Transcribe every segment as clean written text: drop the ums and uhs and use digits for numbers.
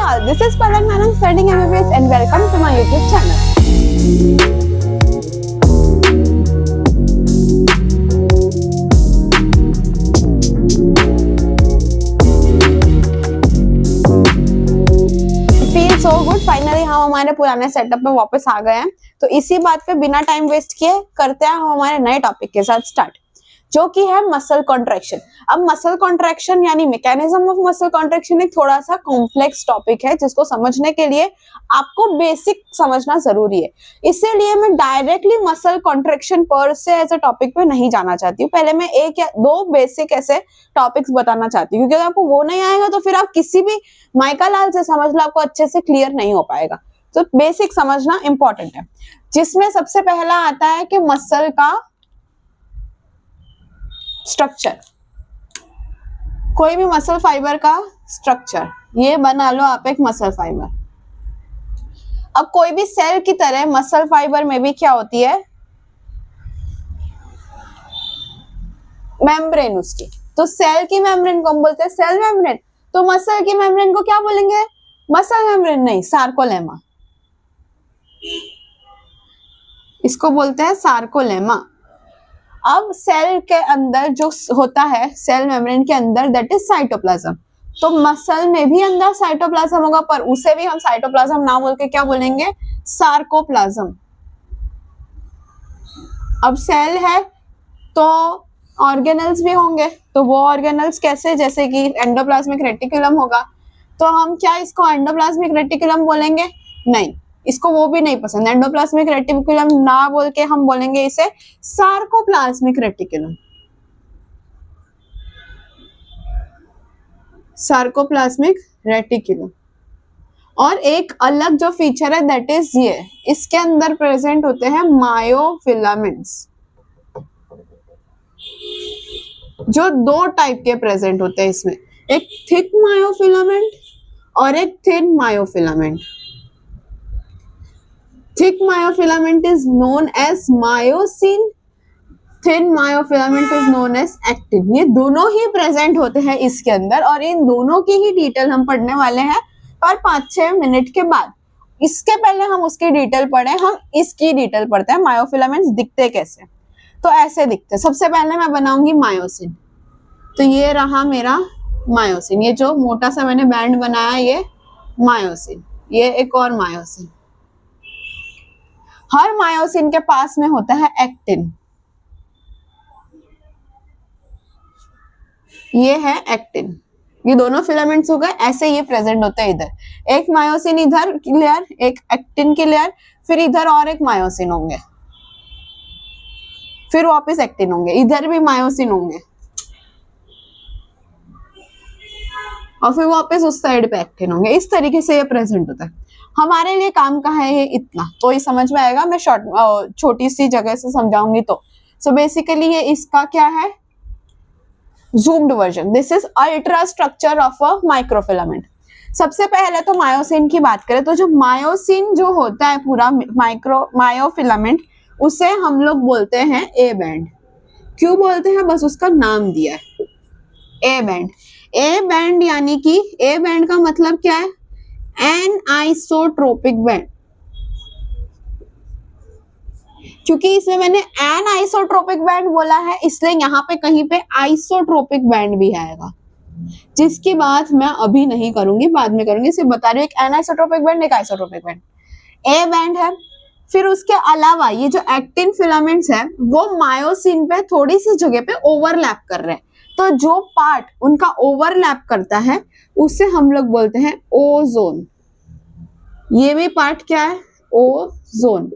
all, this is Palak Nanang studying MBBS and welcome to my YouTube channel. Feel so good, finally हम हमारे पुराने setup पे वापस आ गए हैं। तो इसी बात पे बिना टाइम वेस्ट किए करते हैं हम हमारे नए टॉपिक के साथ स्टार्ट, जो कि है मसल कॉन्ट्रैक्शन। अब मसल कॉन्ट्रैक्शन यानी मैकेनिज्म ऑफ मसल कॉन्ट्रैक्शन एक थोड़ा सा कॉम्प्लेक्स टॉपिक है, जिसको समझने के लिए आपको बेसिक समझना जरूरी है। इसीलिए मैं डायरेक्टली मसल कॉन्ट्रैक्शन पर से एज अ टॉपिक पे नहीं जाना चाहती हूँ। पहले मैं एक या दो बेसिक ऐसे टॉपिक्स बताना चाहती हूँ, क्योंकि अगर आपको वो नहीं आएगा तो फिर आप किसी भी माइका लाल से समझ लो, आपको अच्छे से क्लियर नहीं हो पाएगा। तो बेसिक समझना इंपॉर्टेंट है, जिसमें सबसे पहला आता है कि मसल का स्ट्रक्चर। कोई भी मसल फाइबर का स्ट्रक्चर, ये बना लो आप एक मसल फाइबर। अब कोई भी सेल की तरह मसल फाइबर में भी क्या होती है, मेम्ब्रेन उसकी। तो सेल की मेम्ब्रेन को हम बोलते हैं सेल मेम्ब्रेन। तो मसल की मेम्ब्रेन को क्या बोलेंगे, मसल मेम्ब्रेन नहीं, सार्कोलेमा। इसको बोलते हैं सार्कोलेमा। अब सेल के अंदर जो होता है, सेल मेम्ब्रेन के अंदर, दैट इज साइटोप्लाज्म। तो मसल में भी अंदर साइटोप्लाज्म होगा, पर उसे भी हम साइटोप्लाज्म ना बोल के क्या बोलेंगे, सार्कोप्लाज्म। अब सेल है तो ऑर्गेनल्स भी होंगे। तो वो ऑर्गेनल्स कैसे, जैसे कि एंडोप्लाज्मिक रेटिकुलम होगा। तो हम क्या इसको एंडोप्लाज्मिक रेटिकुलम बोलेंगे? नहीं, इसको वो भी नहीं पसंद। एंडोप्लाज्मिक रेटिकुलम ना बोल के हम बोलेंगे इसे सार्कोप्लाज्मिक रेटिकुलम। Sarcoplasmic reticulum. और एक अलग जो फीचर है दैट इज ये, इसके अंदर प्रेजेंट होते हैं मायोफिलामेंट्स, जो दो टाइप के प्रेजेंट होते हैं इसमें, एक थिक मायोफिलामेंट और एक thin myofilament. Thick myofilament is known as myosin, thin myofilament is known as actin. ये दोनों ही प्रेजेंट होते हैं इसके अंदर, और इन दोनों की ही डिटेल हम पढ़ने वाले हैं पर 5-6 मिनट के बाद। इसके पहले हम उसकी डिटेल पढ़े, हम इसकी डिटेल पढ़ते हैं। मायोफिलामेंट्स दिखते कैसे, तो ऐसे दिखते। सबसे पहले मैं बनाऊंगी मायोसिन। तो ये रहा मेरा मायोसिन, ये जो मोटा सा मैंने बैंड बनाया ये मायोसिन, ये एक और मायोसिन। हर मायोसिन के पास में होता है एक्टिन, ये है एक्टिन। ये दोनों फिलामेंट्स हो गए, ऐसे ये प्रेजेंट होते हैं इधर। एक मायोसिन इधर की लेयर, एक एक्टिन की लेयर, फिर इधर और एक मायोसिन होंगे, फिर वापस एक्टिन होंगे, इधर भी मायोसिन होंगे, और फिर वापस उस साइड पे एक्टिन होंगे। इस तरीके से ये प्रेजेंट होता है। हमारे लिए काम का है ये इतना, तो ये समझ में आएगा। मैं छोटी सी जगह से समझाऊंगी तो। सो बेसिकली ये इसका क्या है, zoomed version. This is ultra structure of a microfilament. सबसे पहले तो मायोसिन की बात करें तो जो मायोसिन जो होता है पूरा मायोफिलामेंट, उसे हम लोग बोलते हैं ए बैंड। क्यों बोलते हैं, बस उसका नाम दिया है ए बैंड। ए बैंड यानी कि ए बैंड का मतलब क्या है, एन आइसोट्रोपिक बैंड। क्योंकि इसमें मैंने एन आइसोट्रोपिक बैंड बोला है, इसलिए यहाँ पे कहीं पे आइसोट्रोपिक बैंड भी आएगा, जिसकी बात मैं अभी नहीं करूंगी, बाद में करूंगी। सिर्फ बता रही हूँ, एक एन आइसोट्रोपिक बैंड, एक आइसोट्रोपिक बैंड, ए बैंड है। फिर उसके अलावा ये जो एक्टिन फिलामेंट्स है वो मायोसिन पे थोड़ी सी जगह पे ओवरलैप कर रहे हैं। तो जो पार्ट उनका ओवरलैप करता है उसे हम लोग बोलते हैं ओजोन। ये भी पार्ट क्या है, ओजोन।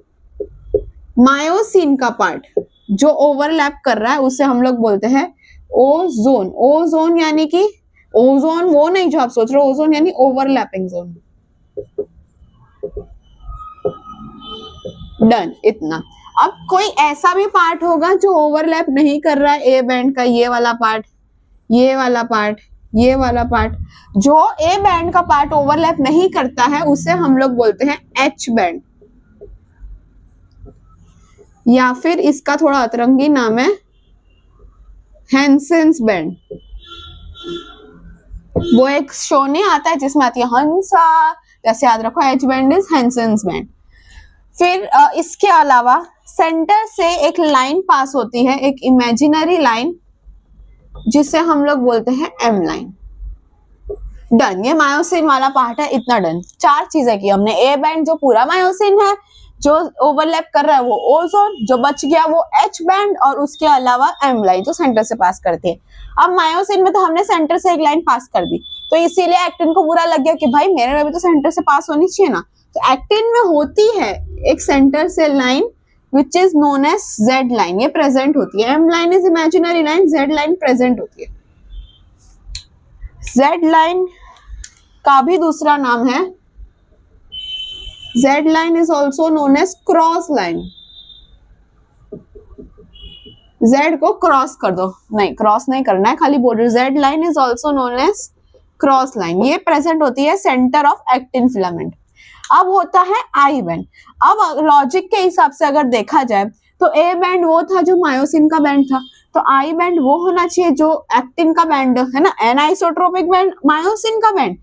मायोसिन का पार्ट जो ओवरलैप कर रहा है उसे हम लोग बोलते हैं ओजोन। ओजोन यानी कि ओजोन वो नहीं जो आप सोच रहे हो, ओजोन यानी ओवरलैपिंग जोन। डन, इतना। अब कोई ऐसा भी पार्ट होगा जो ओवरलैप नहीं कर रहा है ए बैंड का, ये वाला पार्ट, ये वाला पार्ट, ये वाला पार्ट। जो ए बैंड का पार्ट ओवरलैप नहीं करता है उसे हम लोग बोलते हैं एच बैंड, या फिर इसका थोड़ा अतरंगी नाम है हैंसेंस बैंड। वो एक शो नहीं आता है जिसमें आती है हंसा, जैसे याद रखो एच बैंड इज हेंसन्स बैंड। फिर इसके अलावा सेंटर से एक लाइन पास होती है, एक इमेजिनरी लाइन, जिसे हम लोग बोलते हैं एम लाइन। डन, ये मायोसिन वाला पार्ट है, इतना डन। 4 चीजें की हमने। ए बैंड जो पूरा मायोसिन है, जो ओवरलैप कर रहा है वो ओजोन, जो बच गया वो एच बैंड, और उसके अलावा एम लाइन जो सेंटर से पास करती है। अब मायोसिन में तो हमने सेंटर से एक लाइन पास कर दी, तो इसीलिए एक्टिन को बुरा लग गया कि भाई मेरे में भी तो सेंटर से पास होनी चाहिए ना। तो एक्टिन में होती है एक सेंटर से line which is known as Z line, ये प्रेजेंट होती है। M line is imaginary line, Z line present होती है। जेड लाइन का भी दूसरा नाम है, Z line is also known as cross line। Z को क्रॉस कर दो, नहीं क्रॉस नहीं करना है, खाली बोल रही हूँ। Z line is also known as cross line, ये प्रेजेंट होती है सेंटर ऑफ एक्टिन फिलामेंट। अब होता है आई बैंड। अब लॉजिक के हिसाब से अगर देखा जाए तो ए बैंड वो था जो मायोसिन का बैंड था, तो आई बैंड वो होना चाहिए जो एक्टिन का बैंड है ना। एनाइसोट्रोपिक बैंड मायोसिन का बैंड,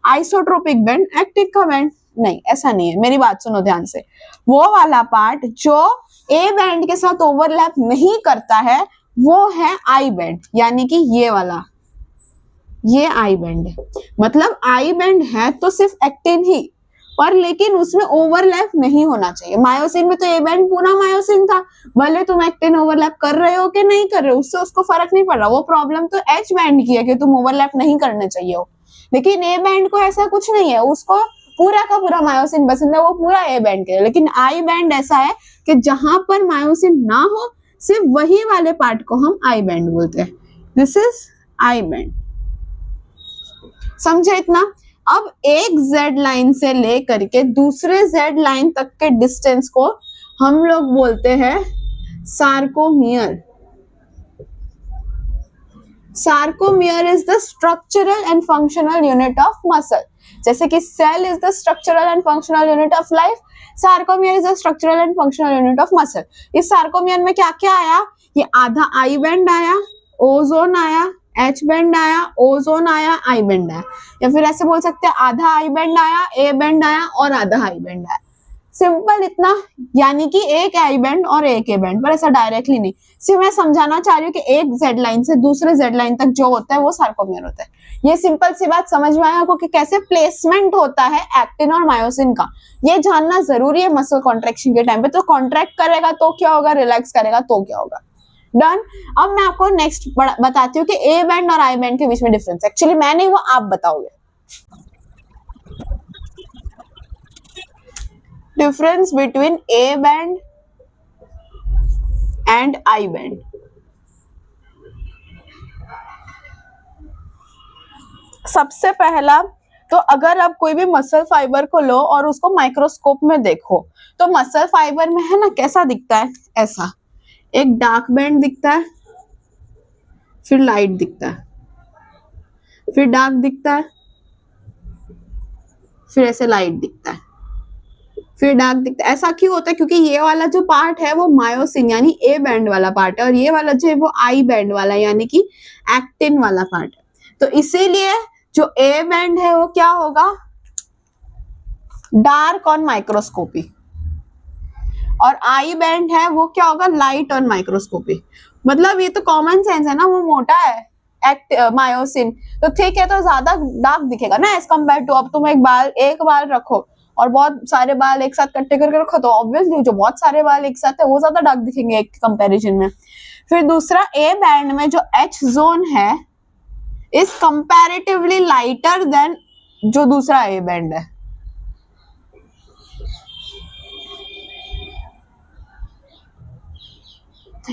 आइसोट्रोपिक बैंड एक्टिन का बैंड। नहीं, ऐसा नहीं है, मेरी बात सुनो ध्यान से। वो वाला पार्ट जो ए बैंड के साथ ओवरलैप नहीं करता है वो है आई बैंड, यानी कि ये वाला, ये आई बैंड है। मतलब आई बैंड है तो सिर्फ एक्टिन ही, पर लेकिन उसमें ओवरलैप नहीं होना चाहिए। मायोसिन में तो ए बैंड पूरा मायोसिन था, भले तुम एक्टिन ओवरलैप कर रहे हो कि नहीं कर रहे हो उससे उसको फर्क नहीं पड़ रहा। वो प्रॉब्लम तो एच बैंड की है कि तुम ओवरलैप नहीं करने चाहिए हो, लेकिन ए बैंड को ऐसा कुछ नहीं है, उसको पूरा का पूरा मायोसिन पसंद है, वो पूरा ए बैंड के। लेकिन आई बैंड ऐसा है कि जहां पर मायोसिन ना हो सिर्फ वही वाले पार्ट को हम आई बैंड बोलते हैं। दिस इज आई बैंड, समझे इतना। अब एक जेड लाइन से लेकर के दूसरे जेड लाइन तक के डिस्टेंस को हम लोग बोलते हैं sarcomere. Sarcomere is the structural and functional unit of muscle. जैसे कि cell is the structural and functional unit of life, sarcomere is the structural and functional unit of muscle. इस सार्कोमियर में क्या क्या आया? ये आधा आई बैंड आया, ओजोन आया, एच बैंड आया, ओजोन आया, आई बैंड आया, या फिर ऐसे बोल सकते हैं आधा आई बैंड आया, ए बैंड आया और आधा आई बैंड आया। सिंपल इतना, यानी कि एक आई बैंड और एक ए बैंड, पर ऐसा डायरेक्टली नहीं। सिर्फ मैं समझाना चाह रही हूँ कि एक जेड लाइन से दूसरे जेड लाइन तक जो होता है वो सार्कोमियर होता है। ये सिंपल सी बात समझ में आया आपको कि कैसे प्लेसमेंट होता है एक्टिन और मायोसिन का, ये जानना जरूरी है मसल कॉन्ट्रैक्शन के टाइम पे। तो कॉन्ट्रैक्ट करेगा तो क्या होगा, रिलैक्स करेगा तो क्या होगा। डन। अब मैं आपको नेक्स्ट बताती हूँ कि ए बैंड और आई बैंड के बीच में डिफरेंस। एक्चुअली मैं नहीं, वो आप बताओगे। Difference between A band and I band. सबसे पहला तो अगर आप कोई भी मसल फाइबर को लो और उसको माइक्रोस्कोप में देखो तो मसल फाइबर में है ना कैसा दिखता है, ऐसा एक डार्क बैंड दिखता है, फिर लाइट दिखता है, फिर डार्क दिखता है, फिर ऐसे लाइट दिखता है, फिर डार्क दिखता है। ऐसा क्यों होता है? क्योंकि ये वाला जो पार्ट है वो मायोसिन यानी ए बैंड वाला पार्ट है, और ये वाला जो है वो आई बैंड वाला यानी कि एक्टिन वाला पार्ट है। तो इसीलिए जो ए बैंड है वो क्या होगा, डार्क ऑन माइक्रोस्कोपी, और आई बैंड है वो क्या होगा, लाइट ऑन माइक्रोस्कोपी। मतलब ये तो कॉमन सेंस है ना, वो मोटा है मायोसिन, तो ठीक है, तो ज्यादा डार्क दिखेगा ना एज कम्पेयर टू। अब तुम एक बाल रखो और बहुत सारे बाल एक साथ इकट्ठे करके रखो तो ऑब्वियसली जो बहुत सारे बाल एक साथ है वो ज्यादा डार्क दिखेंगे एक कंपैरिजन में। फिर दूसरा, ए बैंड में जो एच जोन है इज कंपैरेटिवली लाइटर देन जो दूसरा ए बैंड है।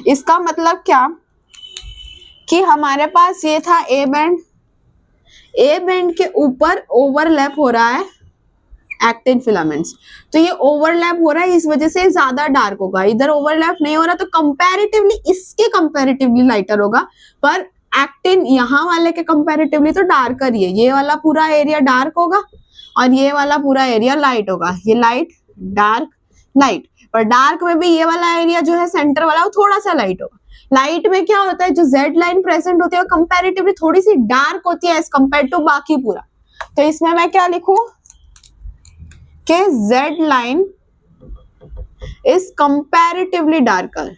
इसका मतलब क्या कि हमारे पास ये था ए बैंड, ए बैंड के ऊपर ओवरलैप हो रहा है एक्टिन फिलामेंट्स, तो ये ओवरलैप हो रहा है इस वजह से ज्यादा डार्क होगा। इधर ओवरलैप नहीं हो रहा तो कंपैरेटिवली इसके कंपैरेटिवली लाइटर होगा, पर एक्टिन यहाँ वाले के कंपैरेटिवली तो डार्कर ही है। ये वाला पूरा एरिया डार्क होगा और ये वाला पूरा एरिया लाइट होगा। ये लाइट डार्क लाइट, पर डार्क में भी ये वाला एरिया जो है सेंटर वाला वो थोड़ा सा लाइट होगा। लाइट में क्या होता है, जो जेड लाइन प्रेजेंट होती है वो कंपैरेटिवली थोड़ी सी डार्क होती है एज कंपेयर टू बाकी पूरा। तो इसमें मैं क्या लिखूं कि Z line is comparatively darker.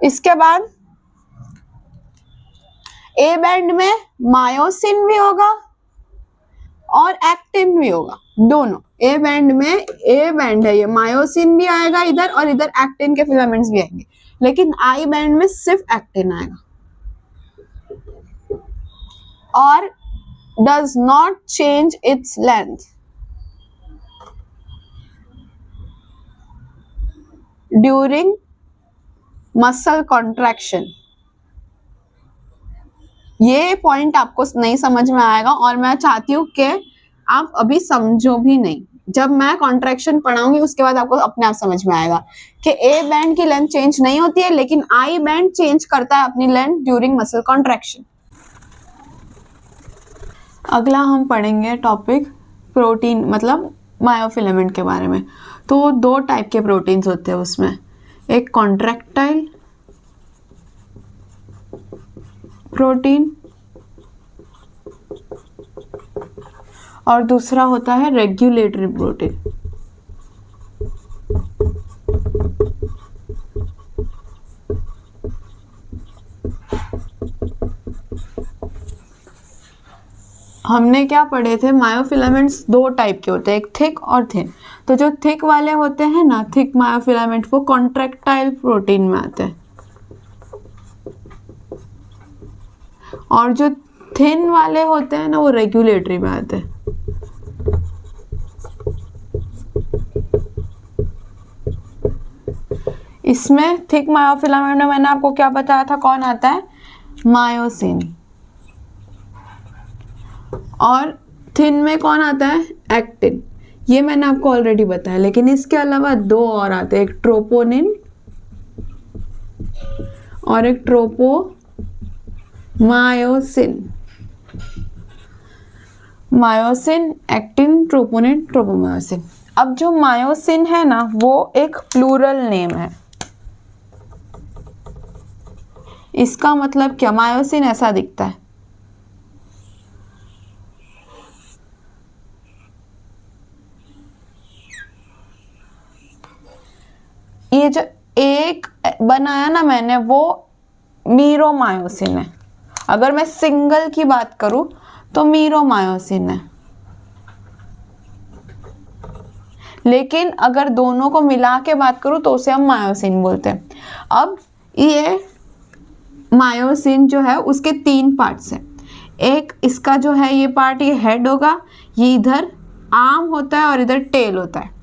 इसके बाद ए बैंड में मायोसिन भी होगा और एक्टिन भी होगा, दोनों। ए बैंड में, ए बैंड है ये, मायोसिन भी आएगा इधर और इधर एक्टिन के फिलामेंट्स भी आएंगे, लेकिन आई बैंड में सिर्फ एक्टिन आएगा और does not change its length during muscle contraction. ये पॉइंट आपको नहीं समझ में आएगा और मैं चाहती हूं कि आप अभी समझो भी नहीं, जब मैं कॉन्ट्रैक्शन पढ़ाऊंगी उसके बाद आपको अपने आप समझ में आएगा कि ए बैंड की लेंथ चेंज नहीं होती है, लेकिन आई बैंड चेंज करता है अपनी लेंथ ड्यूरिंग मसल कॉन्ट्रैक्शन। अगला हम पढ़ेंगे टॉपिक प्रोटीन मतलब मायोफिलामेंट के बारे में। तो दो टाइप के प्रोटीन्स होते हैं उसमें, एक कॉन्ट्रैक्टाइल प्रोटीन और दूसरा होता है रेगुलेटरी प्रोटीन। हमने क्या पढ़े थे, मायोफिलामेंट्स दो टाइप के होते हैं, एक थिक और थिन। तो जो थिक वाले होते हैं ना, थिक मायोफिलामेंट, वो कॉन्ट्रैक्टाइल प्रोटीन में आते हैं और जो थिन वाले होते हैं ना वो रेगुलेटरी में आते हैं। इसमें थिक मायोफिलामेंट में मैंने आपको क्या बताया था, कौन आता है, मायोसिन, और थिन में कौन आता है, एक्टिन। ये मैंने आपको ऑलरेडी बताया, लेकिन इसके अलावा दो और आते हैं, एक ट्रोपोनिन और एक tropomyosin. Myosin, actin, troponin, tropomyosin. अब जो मायोसिन है ना वो एक प्लूरल नेम है। इसका मतलब क्या, मायोसिन ऐसा दिखता है, ये जो एक बनाया ना मैंने वो मीरोमायोसिन है। अगर मैं सिंगल की बात करूं तो मीरोमायोसिन है, लेकिन अगर दोनों को मिला के बात करूं तो उसे हम मायोसिन बोलते हैं। अब ये मायोसिन जो है उसके तीन पार्ट्स हैं। एक इसका जो है ये पार्ट, ये हेड होगा, ये इधर आर्म होता है और इधर टेल होता है।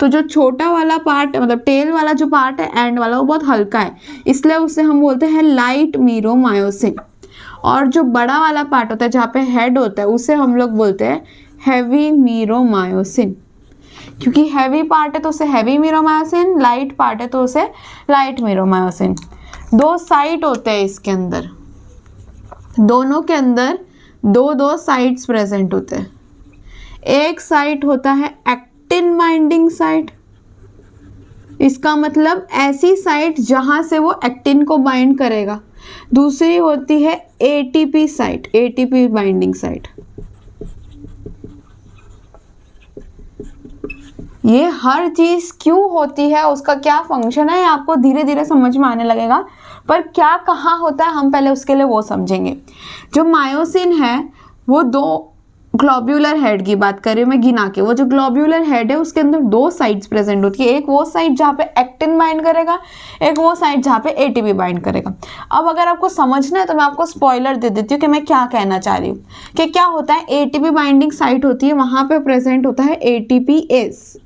तो जो छोटा वाला पार्ट मतलब टेल वाला जो पार्ट है एंड वाला, वो बहुत हल्का है, इसलिए उसे हम बोलते हैं लाइट मीरोमायोसिन। और जो बड़ा वाला पार्ट होता है जहाँ पे हेड होता है उसे हम लोग बोलते हैं हैवी मीरोमायोसिन। क्योंकि हैवी पार्ट है तो उसे हैवी मीरोमायोसिन, लाइट पार्ट है तो उसे लाइट मीरोमायोसिन। दो साइट होते हैं इसके अंदर, दोनों के अंदर दो दो साइट्स प्रेजेंट होते हैं। एक साइट होता है एक्टिन बाइंडिंग साइट, इसका मतलब ऐसी साइट जहां से वो एक्टिन को बाइंड करेगा। दूसरी होती है ATP site, ATP binding site. ये हर चीज क्यों होती है, उसका क्या फंक्शन है, आपको धीरे धीरे समझ में आने लगेगा, पर क्या कहाँ होता है हम पहले उसके लिए वो समझेंगे। जो मायोसिन है वो दो ग्लोब्यूलर हेड की बात कर रही हूँ मैं गिना के। वो जो ग्लोब्यूलर हेड है उसके अंदर दो साइड्स प्रेजेंट होती है, एक वो साइड जहाँ पे एक्टिन बाइंड करेगा, एक वो साइड जहाँ पे एटीपी बाइंड करेगा। अब अगर आपको समझना है तो मैं आपको स्पॉइलर दे देती हूँ कि मैं क्या कहना चाह रही हूँ। कि क्या होता है, एटीपी बाइंडिंग साइट होती है, वहां पे प्रेजेंट होता है एटीपीएस।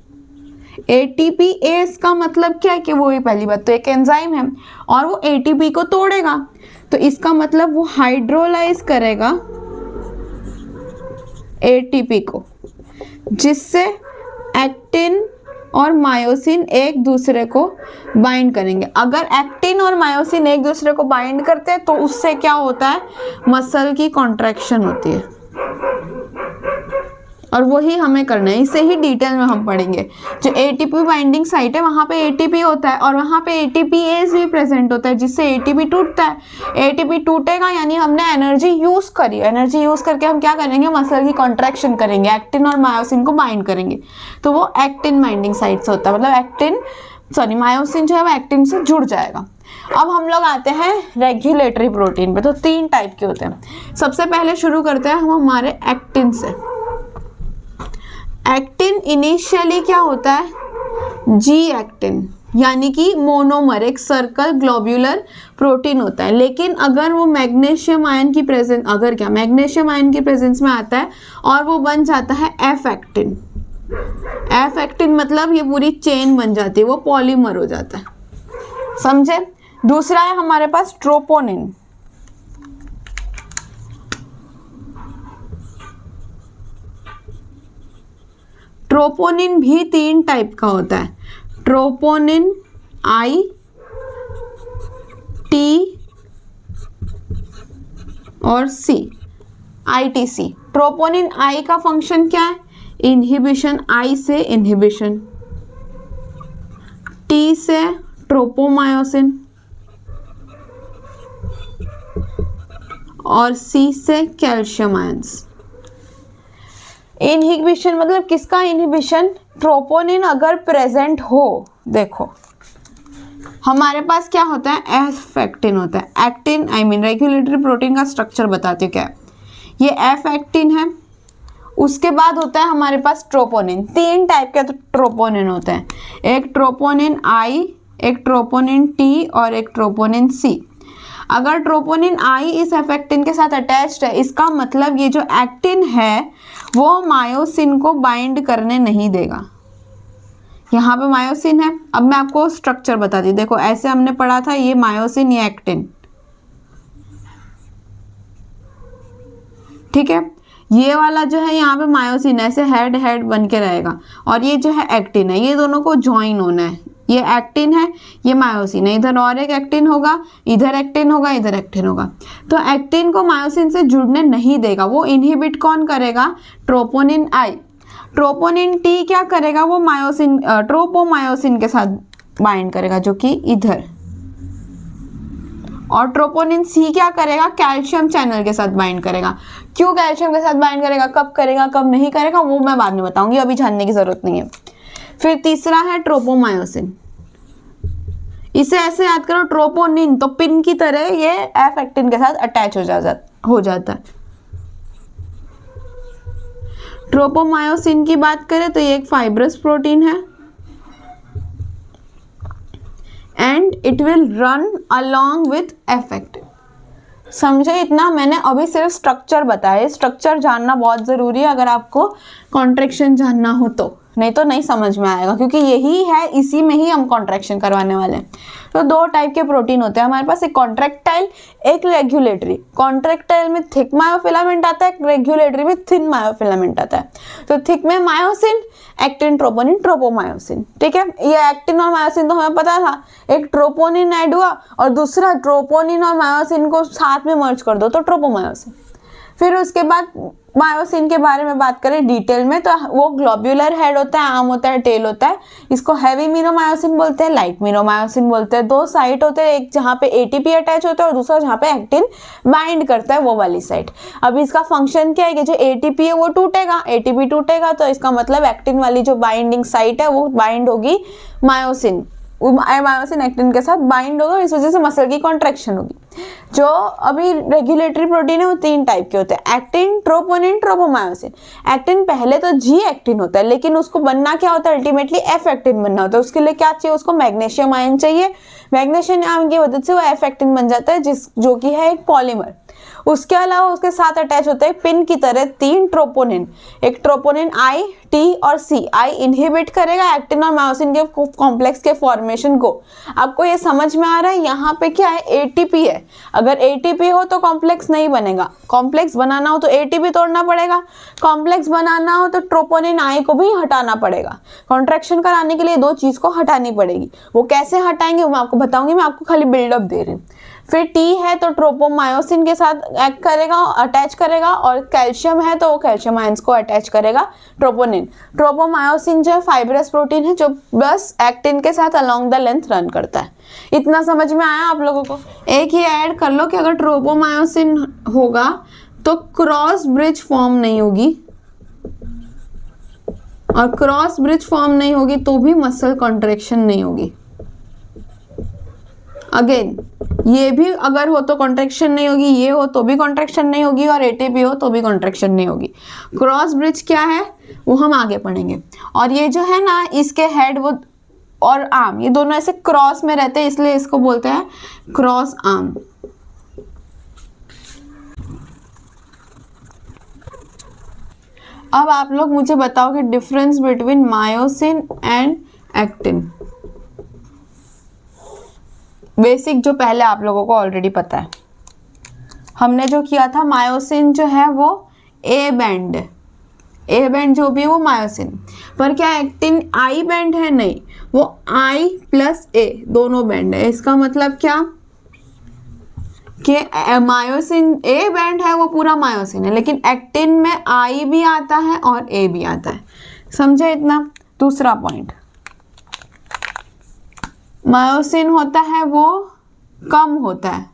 एटीपीएस का मतलब क्या है कि वो ही पहली बात तो एक एंजाइम है और वो एटीपी को तोड़ेगा, तो इसका मतलब वो हाइड्रोलाइज करेगा एटीपी को, जिससे एक्टिन और मायोसिन एक दूसरे को बाइंड करेंगे। अगर एक्टिन और मायोसिन एक दूसरे को बाइंड करते हैं तो उससे क्या होता है, मसल की कॉन्ट्रैक्शन होती है। और वही हमें करना है, इसे ही डिटेल में हम पढ़ेंगे। जो एटीपी बाइंडिंग साइट है वहां पे एटीपी होता है और वहां पे एटीपीएज भी प्रेजेंट होता है जिससे एटीपी टूटता है। एटीपी टूटेगा यानी हमने एनर्जी यूज करी, एनर्जी यूज करके हम क्या करेंगे, मसल की कॉन्ट्रैक्शन करेंगे, एक्टिन और मायोसिन को बाइंड करेंगे, तो वो एक्टिन बाइंडिंग साइट से होता है, मतलब एक्टिन मायोसिन जो है वो एक्टिन से जुड़ जाएगा। अब हम लोग आते हैं रेगुलेटरी प्रोटीन पे। तो 3 टाइप के होते हैं। सबसे पहले शुरू करते हैं हम हमारे एक्टिन से। एक्टिन इनिशियली क्या होता है, जी एक्टिन, यानी कि मोनोमर, एक सर्कल ग्लोब्यूलर प्रोटीन होता है। लेकिन अगर वो मैग्नीशियम आयन की प्रेजेंस, मैग्नीशियम आयन की प्रेजेंस में आता है और वो बन जाता है एफ एक्टिन। एफ एक्टिन मतलब ये पूरी चेन बन जाती है, वो पॉलीमर हो जाता है, समझे। दूसरा है हमारे पास ट्रोपोनिन। ट्रोपोनिन भी 3 टाइप का होता है, ट्रोपोनिन आई, टी और सी, आईटीसी। ट्रोपोनिन आई का फंक्शन क्या है, इनहिबिशन, आई से इनहिबिशन, टी से ट्रोपोमायोसिन और सी से कैल्शियम आयंस। इनहिबिशन मतलब किसका इनहिबिशन, ट्रोपोनिन अगर प्रेजेंट हो, देखो हमारे पास क्या होता है, एफ एक्टिन होता है। एक्टिन रेगुलेटरी प्रोटीन का स्ट्रक्चर बताती हूँ क्या है। ये एफ एक्टिन है, उसके बाद होता है हमारे पास ट्रोपोनिन। 3 टाइप के ट्रोपोनिन होते हैं, एक ट्रोपोनिन आई, एक ट्रोपोनिन टी और एक ट्रोपोनिन सी। अगर ट्रोपोनिन आई इस एफ एक्टिन के साथ अटैच्ड है, इसका मतलब ये जो एक्टिन है वो मायोसिन को बाइंड करने नहीं देगा। यहाँ पे मायोसिन है, अब मैं आपको स्ट्रक्चर बता दी, देखो ऐसे हमने पढ़ा था, ये मायोसिन, ये एक्टिन, ठीक है। ये वाला जो है यहाँ पे मायोसिन ऐसे हेड हेड बन के रहेगा और ये जो है एक्टिन है, ये दोनों को ज्वाइन होना है। ये एक्टिन है, ये मायोसिन है, इधर और एक एक्टिन होगा, इधर एक्टिन होगा, इधर एक्टिन होगा। तो एक्टिन को मायोसिन से जुड़ने नहीं देगा, वो इनहिबिट कौन करेगा, ट्रोपोनिन आई। ट्रोपोनिन टी क्या करेगा, वो मायोसिन ट्रोपोमायोसिन के साथ बाइंड करेगा जो कि इधर, और ट्रोपोनिन सी क्या करेगा, कैल्शियम चैनल के साथ बाइंड करेगा। क्यों कैल्शियम के साथ बाइंड करेगा, कब करेगा, कब नहीं करेगा, वो मैं बाद में बताऊंगी, अभी जानने की जरूरत नहीं है। फिर तीसरा है ट्रोपोमायोसिन। इसे ऐसे याद करो, ट्रोपोनिन तो पिन की तरह ये एफ एक्टिन के साथ अटैच हो जाता है। ट्रोपोमायोसिन की बात करें तो ये एक फाइब्रस प्रोटीन है and it will run along with F actin. समझे इतना, मैंने अभी सिर्फ स्ट्रक्चर बताया। स्ट्रक्चर जानना बहुत जरूरी है अगर आपको कॉन्ट्रैक्शन जानना हो तो, नहीं तो नहीं समझ में आएगा, क्योंकि यही है, इसी में ही हम कॉन्ट्रैक्शन करवाने वाले हैं। तो 2 टाइप के प्रोटीन होते हैं हमारे पास, एक कॉन्ट्रैक्टाइल, एक रेगुलेटरी। कॉन्ट्रैक्टाइल में थिक मायोफिलामेंट आता है, रेगुलेटरी में थिन मायोफिलामेंट आता है। तो थिक में मायोसिन, एक्टिन, ट्रोपोनिन, ट्रोपोमायोसिन, ठीक है। ये एक्टिन और मायोसिन तो हमें पता था, एक ट्रोपोनिन ऐड हुआ और दूसरा ट्रोपोनिन और मायोसिन को साथ में मर्ज कर दो तो ट्रोपोमायोसिन। फिर उसके बाद मायोसिन के बारे में बात करें डिटेल में, तो वो ग्लोब्यूलर हेड होता है, आर्म होता है, टेल होता है। इसको हैवी मीनोमायोसिन बोलते हैं, लाइट मीनोमायोसिन बोलते हैं। 2 साइट होते हैं, एक जहाँ पे एटीपी अटैच होता है और दूसरा जहाँ पे एक्टिन बाइंड करता है, वो वाली साइट। अब इसका फंक्शन क्या है कि जो एटीपी है वो टूटेगा, एटीपी टूटेगा तो इसका मतलब एक्टिन वाली जो बाइंडिंग साइट है वो बाइंड होगी मायोसिन, मायोसिन एक्टिन के साथ बाइंड होगा, इस वजह से मसल की कॉन्ट्रैक्शन होगी। जो अभी रेगुलेटरी प्रोटीन है वो 3 टाइप के होते हैं, एक्टिन, ट्रोपोनिन, ट्रोपोमायोसिन। एक्टिन पहले तो जी एक्टिन होता है, लेकिन उसको बनना क्या होता है, अल्टीमेटली एफ एक्टिन बनना होता है। उसके लिए क्या चाहिए, उसको मैग्नीशियम आयन चाहिए। मैग्नीशियम आयन की मदद से वो एफ एक्टिन बन जाता है, जो कि है एक पॉलीमर। उसके अलावा उसके साथ अटैच होते हैं पिन की तरह 3 ट्रोपोनिन, एक ट्रोपोनिन आई, टी और सी। आई इनहिबिट करेगा एक्टिन और मायोसिन के कॉम्प्लेक्स के फॉर्मेशन को। आपको ये समझ में आ रहा है, यहाँ पे क्या है, एटीपी है। अगर एटीपी हो तो कॉम्प्लेक्स नहीं बनेगा, कॉम्प्लेक्स बनाना हो तो एटीपी तोड़ना पड़ेगा, कॉम्प्लेक्स बनाना हो तो ट्रोपोनिन आई को भी हटाना पड़ेगा। कॉन्ट्रैक्शन कराने के लिए 2 चीज को हटानी पड़ेगी। वो कैसे हटाएंगे वो मैं आपको बताऊंगी, मैं आपको खाली बिल्डअप दे रही हूँ। फिर टी है तो ट्रोपोमायोसिन के साथ साथ एक्ट करेगा, अटैच करेगा, और कैल्शियम है तो वो कैल्शियम आयंस को अटैच करेगा। ट्रोपोनिन, ट्रोपोमायोसिन जो फाइब्रस प्रोटीन है जो बस एक्टिन के साथ अलोंग द लेंथ रन करता है। इतना समझ में आया आप लोगों को? एक ही ऐड कर लो कि अगर ट्रोपोमायोसिन होगा तो क्रॉस ब्रिज फॉर्म नहीं होगी, और क्रॉस ब्रिज फॉर्म नहीं होगी तो भी मसल कॉन्ट्रैक्शन नहीं होगी। अगेन ये भी अगर हो तो कॉन्ट्रैक्शन नहीं होगी, ये हो तो भी कॉन्ट्रैक्शन नहीं होगी, और एटीपी हो तो भी कॉन्ट्रैक्शन नहीं होगी। क्रॉस ब्रिज क्या है वो हम आगे पढ़ेंगे। और ये जो है ना, इसके हेड वो और आर्म ये दोनों ऐसे क्रॉस में रहते हैं, इसलिए इसको बोलते हैं क्रॉस आर्म। अब आप लोग मुझे बताओ कि difference between myosin and actin. Basic जो पहले आप लोगों को ऑलरेडी पता है, हमने जो किया था मायोसिन जो है वो ए बैंड जो भी है वो मायोसिन, पर क्या एक्टिन आई बैंड है? नहीं, वो आई प्लस ए दोनों बैंड है। इसका मतलब क्या कि मायोसिन ए बैंड है वो पूरा मायोसिन है, लेकिन एक्टिन में आई भी आता है और ए भी आता है। समझे इतना? दूसरा पॉइंट, मायोसिन होता है वो कम होता है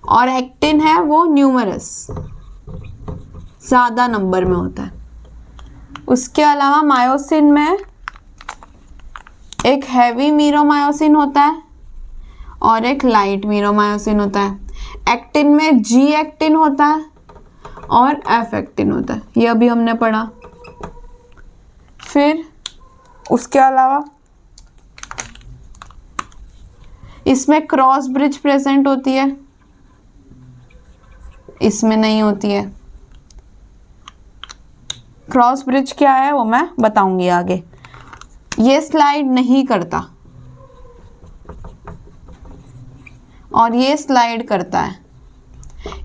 और एक्टिन है वो न्यूमरस ज्यादा नंबर में होता है। उसके अलावा मायोसिन में एक हैवी मीरोमायोसिन होता है और एक लाइट मीरोमायोसिन होता है। एक्टिन में जी एक्टिन होता है और एफ एक्टिन होता है, ये अभी हमने पढ़ा। फिर उसके अलावा इसमें क्रॉस ब्रिज प्रेजेंट होती है, इसमें नहीं होती है। क्रॉस ब्रिज क्या है वो मैं बताऊंगी आगे। ये स्लाइड नहीं करता और ये स्लाइड करता है।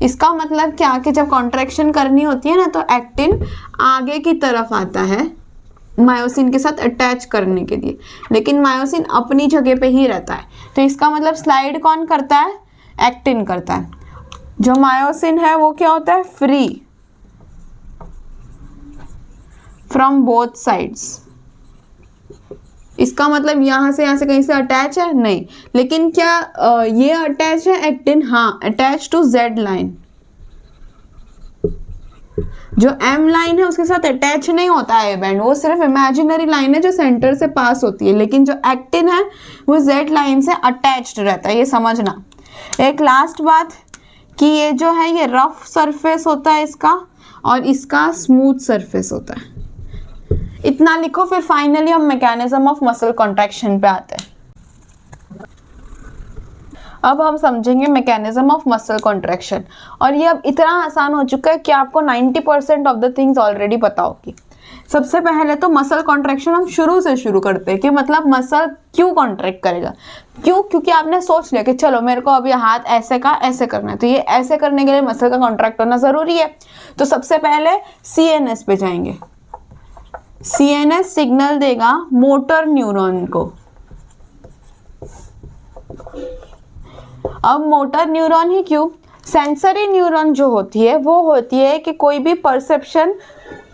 इसका मतलब क्या कि जब कॉन्ट्रैक्शन करनी होती है ना तो एक्टिन आगे की तरफ आता है मायोसिन के साथ अटैच करने के लिए, लेकिन मायोसिन अपनी जगह पे ही रहता है। तो इसका मतलब स्लाइड कौन करता है? एक्टिन करता है। जो मायोसिन है वो क्या होता है? Free from both sides. इसका मतलब यहां से कहीं से अटैच है? नहीं, लेकिन क्या ये अटैच है एक्टिन? हाँ, अटैच टू जेड लाइन। जो एम लाइन है उसके साथ अटैच नहीं होता है बैंड, वो सिर्फ इमेजिनरी लाइन है जो सेंटर से पास होती है, लेकिन जो एक्टिन है वो जेड लाइन से अटैच्ड रहता है, ये समझना। एक लास्ट बात कि ये जो है ये रफ सरफेस होता है इसका, और इसका स्मूथ सरफेस होता है। इतना लिखो, फिर फाइनली हम मैकेनिज्म ऑफ मसल कॉन्ट्रैक्शन पे आते हैं। अब हम समझेंगे मैकेनिज्म ऑफ मसल कॉन्ट्रैक्शन, और ये अब इतना आसान हो चुका है कि आपको 90% ऑफ द थिंग्स ऑलरेडी पता होगी। सबसे पहले तो मसल कॉन्ट्रैक्शन हम शुरू से शुरू करते हैं कि मतलब मसल क्यों कॉन्ट्रैक्ट करेगा। क्यों? क्योंकि आपने सोच लिया कि चलो मेरे को अभी हाथ ऐसे का ऐसे करना है, तो ये ऐसे करने के लिए मसल का कॉन्ट्रैक्ट होना जरूरी है। तो सबसे पहले सीएनएस पे जाएंगे। सीएनएस सिग्नल देगा मोटर न्यूरॉन को। अब मोटर न्यूरॉन ही क्यों? सेंसरी न्यूरॉन जो होती है वो होती है कि कोई भी परसेप्शन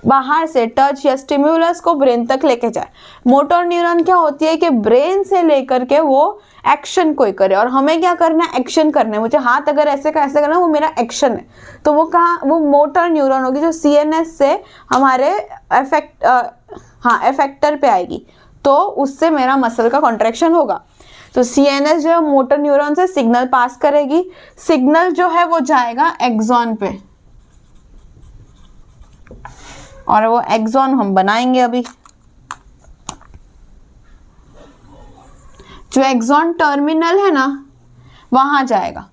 बाहर से टच या स्टिम्युलस को ब्रेन तक लेके जाए। मोटर न्यूरॉन क्या होती है कि ब्रेन से लेकर के वो एक्शन कोई करे, और हमें क्या करना है? एक्शन करना है। मुझे हाथ अगर ऐसे का ऐसे करना है वो मेरा एक्शन है, तो वो कहाँ? वो मोटर न्यूरॉन होगी जो सीएनएस से हमारे एफेक्टर पे आएगी, तो उससे मेरा मसल का कॉन्ट्रैक्शन होगा। तो सीएनएस जो है मोटर न्यूरॉन से सिग्नल पास करेगी। सिग्नल जो है वो जाएगा एक्सॉन पे, और वो एक्सॉन हम बनाएंगे अभी। जो एक्सॉन टर्मिनल है ना वहां जाएगा।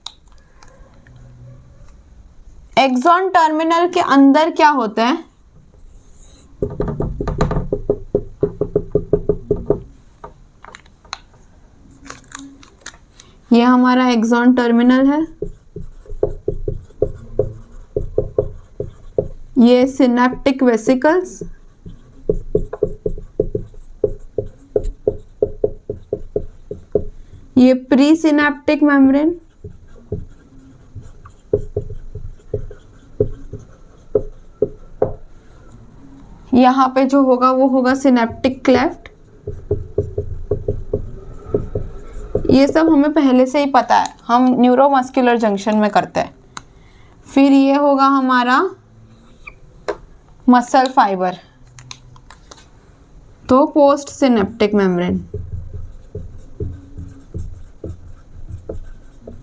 एक्सॉन टर्मिनल के अंदर क्या होता है? ये हमारा एक्सॉन टर्मिनल है, ये सिनेप्टिक वेसिकल्स, ये प्री सिनेप्टिक मेम्ब्रेन, यहाँ पे जो होगा वो होगा सिनेप्टिक क्लेफ्ट। ये सब हमें पहले से ही पता है, हम न्यूरोमस्कुलर जंक्शन में करते हैं। फिर ये होगा हमारा मसल फाइबर, तो पोस्ट सिनेप्टिक मेम्ब्रेन।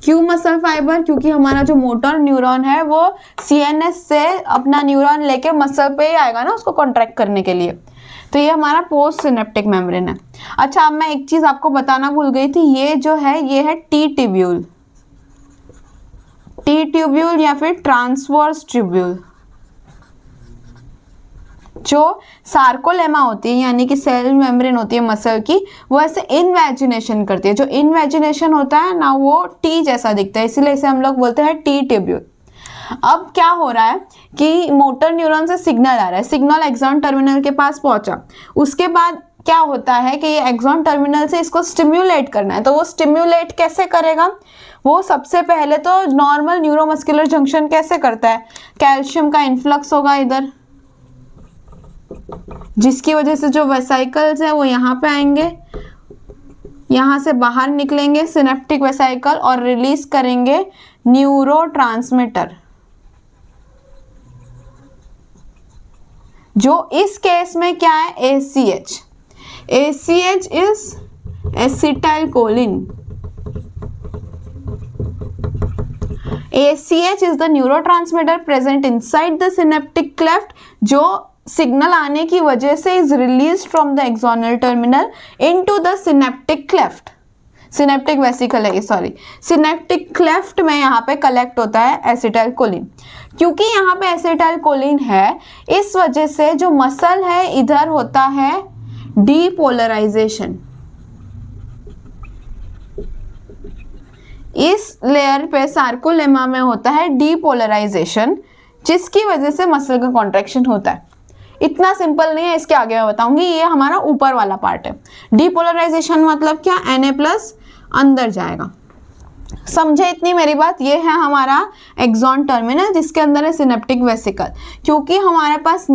क्यों मसल फाइबर? क्योंकि हमारा जो मोटर न्यूरॉन है वो सीएनएस से अपना न्यूरॉन लेके मसल पे ही आएगा ना उसको कॉन्ट्रैक्ट करने के लिए, तो ये हमारा पोस्ट सिनेप्टिक मेम्ब्रेन है। अच्छा, अब मैं एक चीज आपको बताना भूल गई थी, ये जो है ये है टी ट्यूब्यूल, टी ट्यूब्यूल या फिर ट्रांसवर्स ट्यूब्यूल। जो सार्कोलेमा होती है यानी कि सेल मेम्ब्रेन होती है मसल की, वो ऐसे इनवेजिनेशन करती है। जो इनवेजिनेशन होता है ना वो टी जैसा दिखता है, इसीलिए इसे हम लोग बोलते हैं टी ट्यूब्यूल। अब क्या हो रहा है कि मोटर न्यूरॉन से सिग्नल आ रहा है, सिग्नल एक्सॉन टर्मिनल के पास पहुंचा, उसके बाद क्या होता है कि ये एक्सॉन टर्मिनल से इसको स्टिम्युलेट करना है। तो वो स्टिम्युलेट कैसे करेगा? वो सबसे पहले तो नॉर्मल न्यूरोमस्कुलर जंक्शन कैसे करता है, कैल्शियम का इन्फ्लक्स होगा इधर, जिसकी वजह से जो वेसाइकल्स है वो यहाँ पे आएंगे, यहाँ से बाहर निकलेंगे सिनेप्टिक वेसाइकल और रिलीज करेंगे न्यूरोट्रांसमीटर, जो इस केस में क्या है, ACH। ACH is acetylcholine. ACH is the neurotransmitter present inside the synaptic cleft, जो सिग्नल आने की वजह से is release from the axonal terminal into the synaptic cleft, synaptic vesicle है सॉरी, सिनेप्टिक क्लेफ्ट में यहाँ पे कलेक्ट होता है एसिटाइलकोलिन। क्योंकि यहाँ पे एसिटाइलकोलिन है, इस वजह से जो मसल है इधर होता है डीपोलराइजेशन। इस लेयर पे सार्कोलेमा में होता है डीपोलराइजेशन, जिसकी वजह से मसल का कॉन्ट्रैक्शन होता है। इतना सिंपल नहीं है, इसके आगे मैं बताऊंगी। ये हमारा ऊपर वाला पार्ट है। डीपोलराइजेशन मतलब क्या, Na+ अंदर जाएगा। समझे इतनी मेरी बात? ये है हमारा एक्सॉन टर्मिनल, जिसके अंदर है सिनेप्टिक वेसिकल। क्योंकि हमारे पास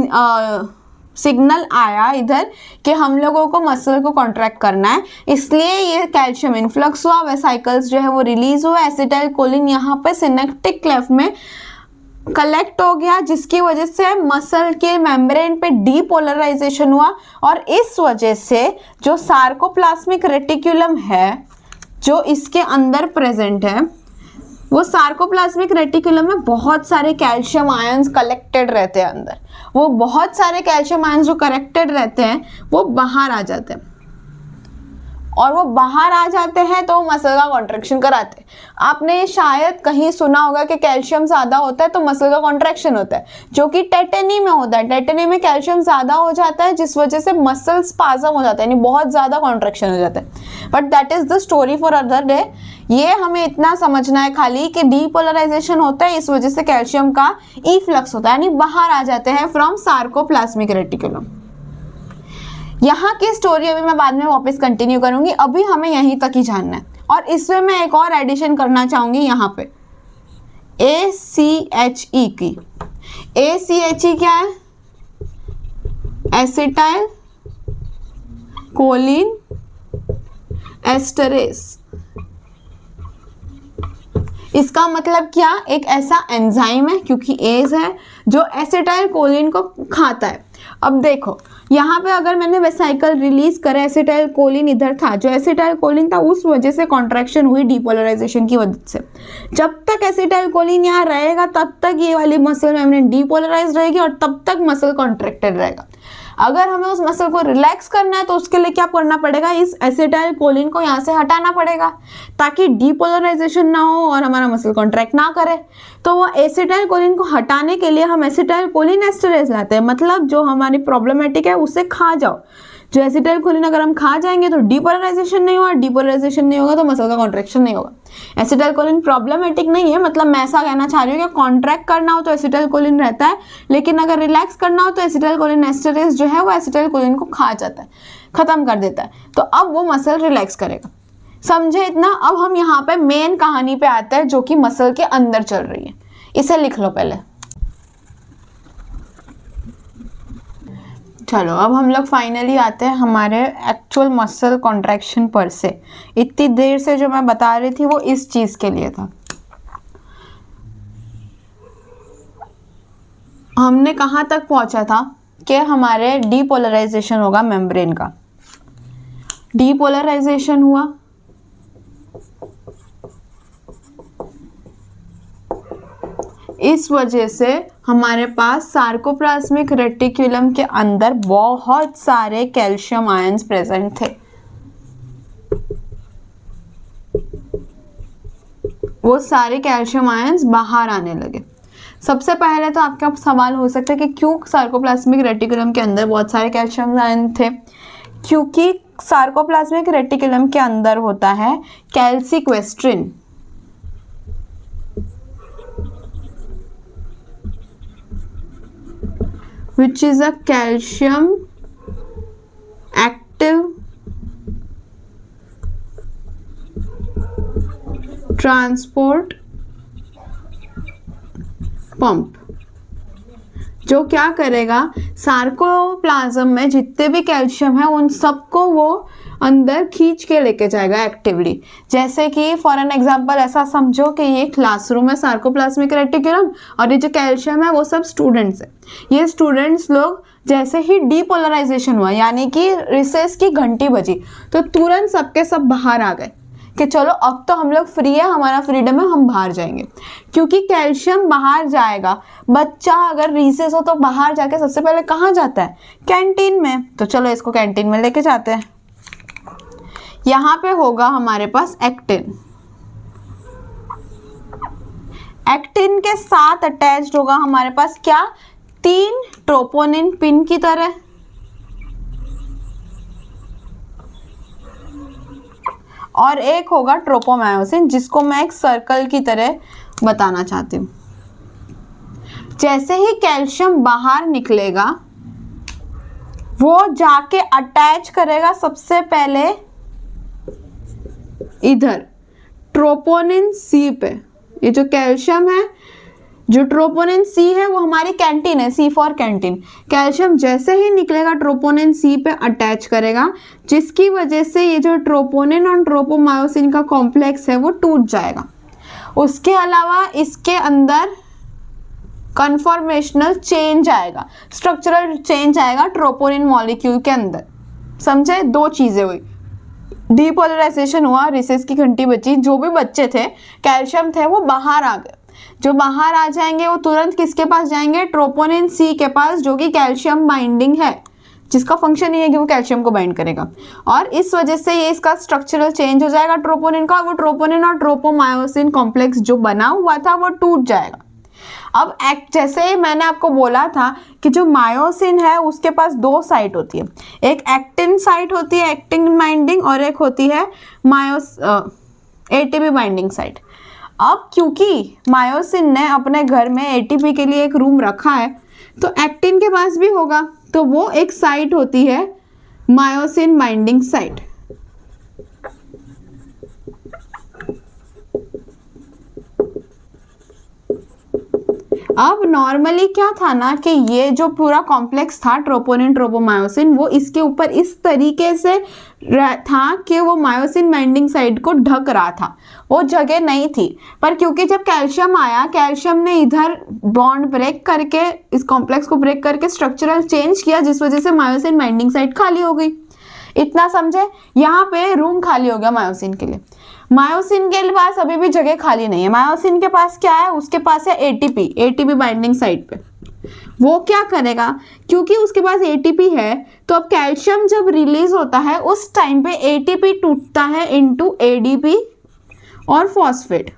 सिग्नल आया इधर कि हम लोगों को मसल को कॉन्ट्रैक्ट करना है, इसलिए ये कैल्शियम इन्फ्लक्स हुआ, वेसाइकल्स जो है वो रिलीज हुआ, एसिटाइलकोलिन यहाँ पे सिनेप्टिक क्लेफ्ट में कलेक्ट हो गया, जिसकी वजह से मसल के मेम्ब्रेन पे डीपोलराइजेशन हुआ। और इस वजह से जो सार्कोप्लाज्मिक रेटिकुलम है जो इसके अंदर प्रेजेंट है, वो सार्कोप्लाज्मिक रेटिकुलम में बहुत सारे कैल्शियम आयंस कलेक्टेड रहते हैं अंदर। वो बहुत सारे कैल्शियम आयंस जो कलेक्टेड रहते हैं वो बाहर आ जाते हैं, और वो बाहर आ जाते हैं तो मसल का कॉन्ट्रैक्शन कराते हैं। आपने शायद कहीं सुना होगा कि कैल्शियम ज़्यादा होता है तो मसल का कॉन्ट्रैक्शन होता है, जो कि टेटेनी में होता है। टेटेनी में कैल्शियम ज़्यादा हो जाता है, जिस वजह से मसल स्पाज्म हो जाता है, यानी बहुत ज़्यादा कॉन्ट्रैक्शन हो जाता है। But that is the story for other day. ये हमें इतना समझना है खाली कि डीपोलराइजेशन होता है, इस वजह से कैल्शियम का इफ्लक्स होता है, यानी बाहर आ जाते हैं फ्रॉम सार्कोप्लाज्मिक रेटिकुलम। यहाँ की स्टोरी अभी मैं बाद में वापस कंटिन्यू करूंगी, अभी हमें यहीं तक ही जानना है। और इसमें मैं एक और एडिशन करना चाहूंगी यहाँ पे, ACHE की। ACHE क्या है? Acetyl choline esterase. इसका मतलब क्या? एक ऐसा एंजाइम है, क्योंकि एज है, जो एसिटाइल कोलिन को खाता है। अब देखो यहाँ पे अगर मैंने वेसाइकल रिलीज करा, एसिटाइल कोलिन इधर था, जो एसिटाइल कोलिन था उस वजह से कॉन्ट्रैक्शन हुई डीपोलराइजेशन की वजह से। जब तक एसिटाइल कोलिन यहाँ रहेगा तब तक ये वाली मसल मेम्ब्रेन डीपोलराइज रहेगी और तब तक मसल कॉन्ट्रैक्टेड रहेगा। अगर हमें उस मसल को रिलैक्स करना है तो उसके लिए क्या करना पड़ेगा, इस एसिटाइल कोलिन को यहाँ से हटाना पड़ेगा ताकि डीपोलराइजेशन ना हो और हमारा मसल कॉन्ट्रैक्ट ना करे। तो वो एसिटाइल कोलिन को हटाने के लिए हम एसिटाइल कोलिन एस्टरेज लाते हैं, मतलब जो हमारी प्रॉब्लमेटिक है उसे खा जाओ। जो एसिटाइल कोलिन अगर हम खा जाएंगे तो डीपोलराइजेशन नहीं होगा, डीपोलराइजेशन नहीं होगा तो मसल का कॉन्ट्रैक्शन नहीं होगा। एसिटाइल कोलिन प्रॉब्लमेटिक नहीं है, मतलब मैं ऐसा कहना चाह रही हूँ कि कॉन्ट्रैक्ट करना हो तो एसिटाइल कोलिन रहता है, लेकिन अगर रिलैक्स करना हो तो एसिटाइल कोलिन एस्टरेज जो है वो एसिटाइल कोलिन को खा जाता है, खत्म कर देता है। तो अब वो मसल रिलैक्स करेगा। समझे इतना? अब हम यहाँ पे मेन कहानी पे आते हैं जो कि मसल के अंदर चल रही है। इसे लिख लो पहले। चलो अब हम लोग फाइनली आते हैं हमारे एक्चुअल मसल कॉन्ट्रैक्शन पर से। इतनी देर से जो मैं बता रही थी वो इस चीज के लिए था। हमने कहाँ तक पहुंचा था कि हमारे डीपोलराइजेशन होगा मेम्ब्रेन का। डीपोलराइजेशन हुआ, इस वजह से हमारे पास सार्कोप्लाज्मिक रेटिकुलम के अंदर बहुत सारे कैल्शियम आयंस प्रेजेंट थे। वो सारे कैल्शियम आयंस बाहर आने लगे। सबसे पहले तो आपका सवाल हो सकता है कि क्यों सार्कोप्लाज्मिक रेटिकुलम के अंदर बहुत सारे कैल्शियम आयन थे। क्योंकि सार्कोप्लाज्मिक रेटिकुलम के अंदर होता है कैल्सिक्वेस्ट्रिन, which is a calcium active transport pump, जो क्या करेगा सार्कोप्लाज्म में जितने भी कैल्शियम है उन सबको वो अंदर खींच के लेके जाएगा एक्टिवली। जैसे कि फॉर एन एग्जांपल ऐसा समझो कि ये क्लासरूम है सार्कोप्लाज्मिक रेटिकुलम और ये जो कैल्शियम है वो सब स्टूडेंट्स है। ये स्टूडेंट्स लोग जैसे ही डीपोलराइजेशन हुआ यानी कि रिसेस की घंटी बजी तो तुरंत सबके सब बाहर आ गए कि चलो अब तो हम लोग फ्री है, हमारा फ्रीडम है, हम बाहर जाएंगे। क्योंकि कैल्शियम बाहर जाएगा, बच्चा अगर रिसेस हो तो बाहर जाके सबसे पहले कहाँ जाता है? कैंटीन में। तो चलो इसको कैंटीन में लेके जाते हैं। यहाँ पे होगा हमारे पास एक्टिन। एक्टिन के साथ अटैच्ड होगा हमारे पास क्या? 3 ट्रोपोनिन पिन की तरह। और एक होगा ट्रोपोमायोसिन, जिसको मैं एक सर्कल की तरह बताना चाहती हूँ। जैसे ही कैल्शियम बाहर निकलेगा वो जाके अटैच करेगा सबसे पहले इधर ट्रोपोनिन सी पे। ये जो कैल्शियम है, जो ट्रोपोनिन सी है वो हमारी कैंटीन है, सी फॉर कैंटीन। कैल्शियम जैसे ही निकलेगा ट्रोपोनिन सी पे अटैच करेगा, जिसकी वजह से ये जो ट्रोपोनिन और ट्रोपोमायोसिन का कॉम्प्लेक्स है वो टूट जाएगा। उसके अलावा इसके अंदर कन्फॉर्मेशनल चेंज आएगा, स्ट्रक्चरल चेंज आएगा ट्रोपोनिन मॉलिक्यूल के अंदर। समझे? 2 चीजें हुई, डीपोलराइजेशन हुआ, रिसेस की घंटी बची, जो भी बच्चे थे कैल्शियम थे वो बाहर आ गए। जो बाहर आ जाएंगे वो तुरंत किसके पास जाएंगे? ट्रोपोनिन सी के पास, जो कि कैल्शियम बाइंडिंग है, जिसका फंक्शन ये है कि वो कैल्शियम को बाइंड करेगा। और इस वजह से ये इसका स्ट्रक्चरल चेंज हो जाएगा ट्रोपोनिन का। वो ट्रोपोनिन और ट्रोपोमायोसिन कॉम्प्लेक्स जो बना हुआ था वो टूट जाएगा। अब जैसे मैंने आपको बोला था कि जो मायोसिन है उसके पास 2 साइट होती है, एक एक्टिन साइट होती है एक्टिन बाइंडिंग, और एक होती है एटीपी बाइंडिंग साइट। अब क्योंकि मायोसिन ने अपने घर में एटीपी के लिए एक रूम रखा है तो एक्टिन के पास भी होगा, तो वो एक साइट होती है मायोसिन बाइंडिंग साइट। अब नॉर्मली क्या था ना कि ये जो पूरा कॉम्प्लेक्स था ट्रोपोनिन ट्रोपोमायोसिन, वो इसके ऊपर इस तरीके से था कि वो मायोसिन बाइंडिंग साइट को ढक रहा था, वो जगह नहीं थी। पर क्योंकि जब कैल्शियम आया, कैल्शियम ने इधर बॉन्ड ब्रेक करके, इस कॉम्प्लेक्स को ब्रेक करके स्ट्रक्चरल चेंज किया, जिस वजह से मायोसिन बाइंडिंग साइट खाली हो गई। इतना समझे? यहाँ पे रूम खाली हो गया मायोसिन के लिए। मायोसिन के पास अभी भी जगह खाली नहीं है। मायोसिन के पास क्या है? उसके पास है एटीपी बाइंडिंग साइट पे। वो क्या करेगा? क्योंकि उसके पास एटीपी है तो अब कैल्शियम जब रिलीज होता है उस टाइम पे एटीपी टूटता है इनटू एडीपी और फॉस्फेट।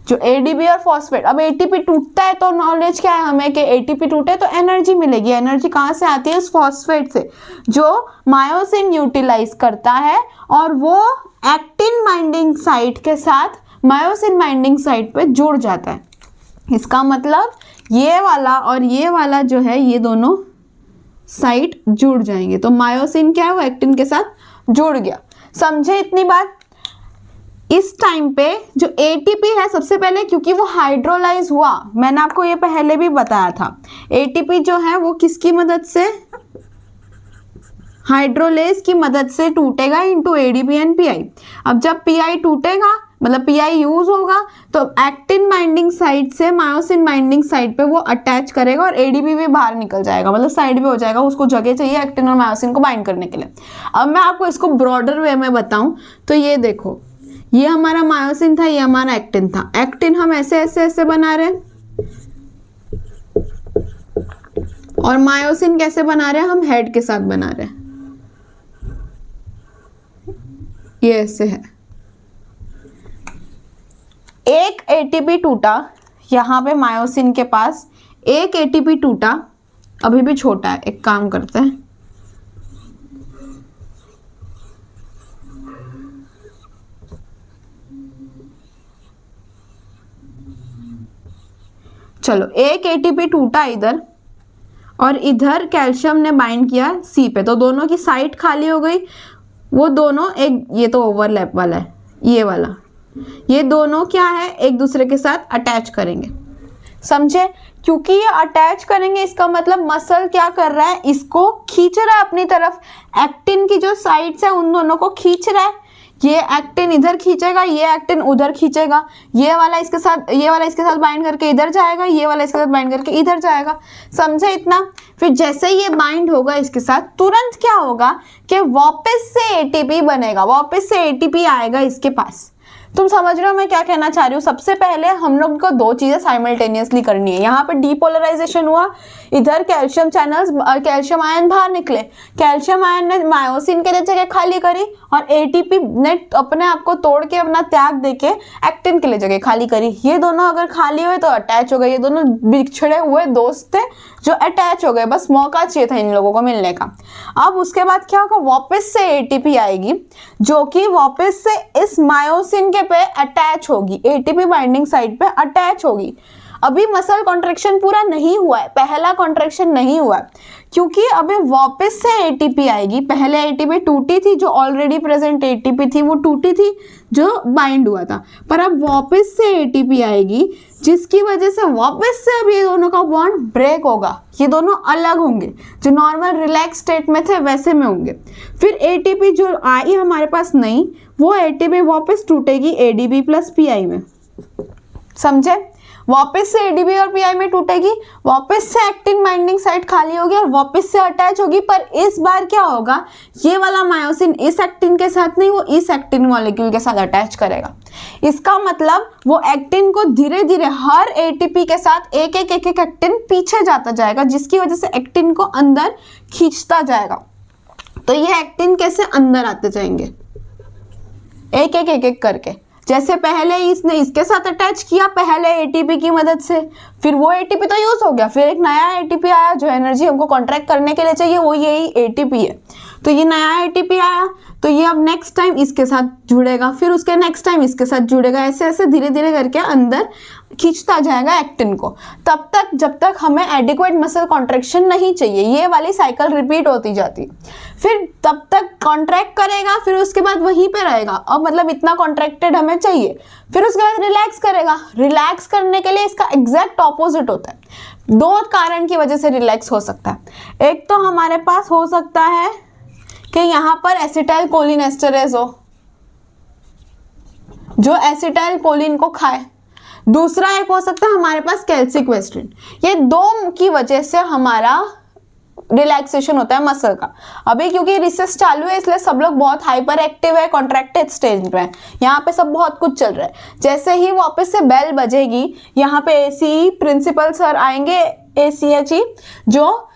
जो एडीपी और फॉस्फेट, अब एटीपी टूटता है तो नॉलेज क्या है हमें कि एटीपी टूटे तो एनर्जी मिलेगी। एनर्जी कहाँ से आती है? उस फॉस्फेट से, जो मायोसिन यूटिलाइज करता है, और वो एक्टिन बाइंडिंग साइट के साथ मायोसिन बाइंडिंग साइट पे जुड़ जाता है। इसका मतलब ये वाला और ये वाला जो है, ये दोनों साइट जुड़ जाएंगे। तो मायोसिन क्या है? वो एक्टिन के साथ जुड़ गया। समझे इतनी बात? इस टाइम पे जो एटीपी है, सबसे पहले क्योंकि वो हाइड्रोलाइज हुआ, मैंने आपको ये पहले भी बताया था, एटीपी जो है वो किसकी मदद से? हाइड्रोलेज की मदद से टूटेगा इनटू एडीपी एंड पीआई। अब जब पीआई टूटेगा मतलब पीआई यूज होगा तो एक्टिन बाइंडिंग साइट से मायोसिन बाइंडिंग साइट पे वो अटैच करेगा और एडीपी भी बाहर निकल जाएगा, मतलब साइड भी हो जाएगा, उसको जगह चाहिए एक्टिन और मायोसिन को बाइंड करने के लिए। अब मैं आपको इसको ब्रॉडर वे में बताऊं तो ये देखो, ये हमारा मायोसिन था, ये हमारा एक्टिन था। एक्टिन हम ऐसे ऐसे ऐसे बना रहे हैं और मायोसिन कैसे बना रहे हैं, हम हेड के साथ बना रहे हैं, ये ऐसे है। एक एटीपी टूटा यहाँ पे मायोसिन के पास, एक एटीपी टूटा, अभी भी छोटा है, एक काम करते हैं, चलो एक एटीपी टूटा इधर और इधर कैल्शियम ने बाइंड किया सी पे, तो दोनों की साइट खाली हो गई। वो दोनों एक, ये तो ओवरलैप वाला है, ये वाला, ये दोनों क्या है एक दूसरे के साथ अटैच करेंगे, समझे? क्योंकि ये अटैच करेंगे इसका मतलब मसल क्या कर रहा है, इसको खींच रहा है अपनी तरफ। एक्टिन की जो साइड्स है उन दोनों को खींच रहा है, ये एक्टिन इधर खींचेगा, ये एक्टिन उधर खींचेगा, ये वाला इसके साथ बाइंड करके इधर जाएगा, ये वाला इसके साथ बाइंड करके इधर जाएगा, समझे इतना? फिर जैसे ये बाइंड होगा इसके साथ, तुरंत क्या होगा कि वापस से एटीपी बनेगा, वापस से एटीपी आएगा इसके पास। तुम समझ रहे हो मैं क्या कहना चाह रही हूँ? सबसे पहले हम लोग को दो चीजें साइमल्टेनियसली करनी है। यहाँ पे डीपोलराइजेशन हुआ, इधर कैल्शियम चैनल्स, कैल्शियम आयन बाहर निकले, कैल्शियम आयन ने मायोसिन के लिए जगह खाली करी और एटीपी ने अपने आप को तोड़ के अपना त्याग देके एक्टिन के लिए जगह खाली करी। ये दोनों अगर खाली हुए तो अटैच हो गए, ये दोनों बिछड़े हुए दोस्त थे जो अटैच हो गए, बस मौका चाहिए था इन लोगों को मिलने का। अब उसके बाद क्या होगा, वापस से एटीपी आएगी जो कि वापस से इस मायोसिन के पे अटैच होगी, एटीपी बाइंडिंग साइट पे अटैच होगी। अभी मसल कॉन्ट्रैक्शन पूरा नहीं हुआ है, पहला कॉन्ट्रैक्शन नहीं हुआ है, क्योंकि अभी वापस से एटीपी आएगी। पहले एटीपी टूटी थी, जो ऑलरेडी प्रेजेंट एटीपी थी वो टूटी थी जो बाइंड हुआ था, पर अब वापस से एटीपी आएगी जिसकी वजह से वापस से अब ये दोनों का बॉन्ड ब्रेक होगा, ये दोनों अलग होंगे, जो नॉर्मल रिलैक्स स्टेट में थे वैसे में होंगे। फिर एटीपी जो आई हमारे पास नहीं, वो एटीपी वापस टूटेगी एडीपी प्लस पीआई में, समझे? वापस से एडीपी और पीआई में टूटेगी, वापस से एक्टिन बाइंडिंग साइट खाली होगी और वापस से अटैच होगी। पर इस बार क्या होगा, ये वाला मायोसिन इस एक्टिन के साथ नहीं, वो इस एक्टिन मॉलिक्यूल के साथ अटैच करेगा। इसका मतलब वो एक्टिन को धीरे धीरे हर एटीपी के साथ एक एक एक्टिन पीछे जाता जाएगा, जिसकी वजह से एक्टिन को अंदर खींचता जाएगा। तो ये एक्टिन कैसे अंदर आते जाएंगे एक एक करके, जैसे पहले इसने इसके साथ अटैच किया पहले एटीपी की मदद से, फिर वो एटीपी तो यूज हो गया, फिर एक नया एटीपी आया जो एनर्जी हमको कॉन्ट्रैक्ट करने के लिए चाहिए, वो यही एटीपी है। तो ये नया एटीपी आया तो ये अब नेक्स्ट टाइम इसके साथ जुड़ेगा, फिर उसके नेक्स्ट टाइम इसके साथ जुड़ेगा, ऐसे ऐसे धीरे धीरे करके अंदर खींचता जाएगा एक्टिन को, तब तक जब तक हमें एडिक्वेट मसल कॉन्ट्रैक्शन नहीं चाहिए। ये वाली साइकिल रिपीट होती जाती, फिर तब तक कॉन्ट्रैक्ट करेगा, फिर उसके बाद वहीं पे रहेगा, और मतलब इतना कॉन्ट्रैक्टेड हमें चाहिए, फिर उसके बाद रिलैक्स करेगा। रिलैक्स करने के लिए इसका एग्जैक्ट ऑपोजिट होता है। दो कारण की वजह से रिलैक्स हो सकता है, एक तो हमारे पास हो सकता है कि यहाँ पर एसिटाइल कोलिन एस्टरेज हो जो एसिटाइल कोलिन को खाए, दूसरा एक हो सकता है हमारे पास कैल्सिक्वेस्ट्रिन। ये दो की वजह से हमारा रिलैक्सेशन होता है मसल का। अभी क्योंकि रिसर्च चालू है इसलिए सब लोग बहुत हाइपर एक्टिव है, कॉन्ट्रैक्टेड स्टेज में, यहाँ पे सब बहुत कुछ चल रहा है। जैसे ही वापस से बेल बजेगी, यहाँ पे एसी प्रिंसिपल सर आएंगे, ACH जो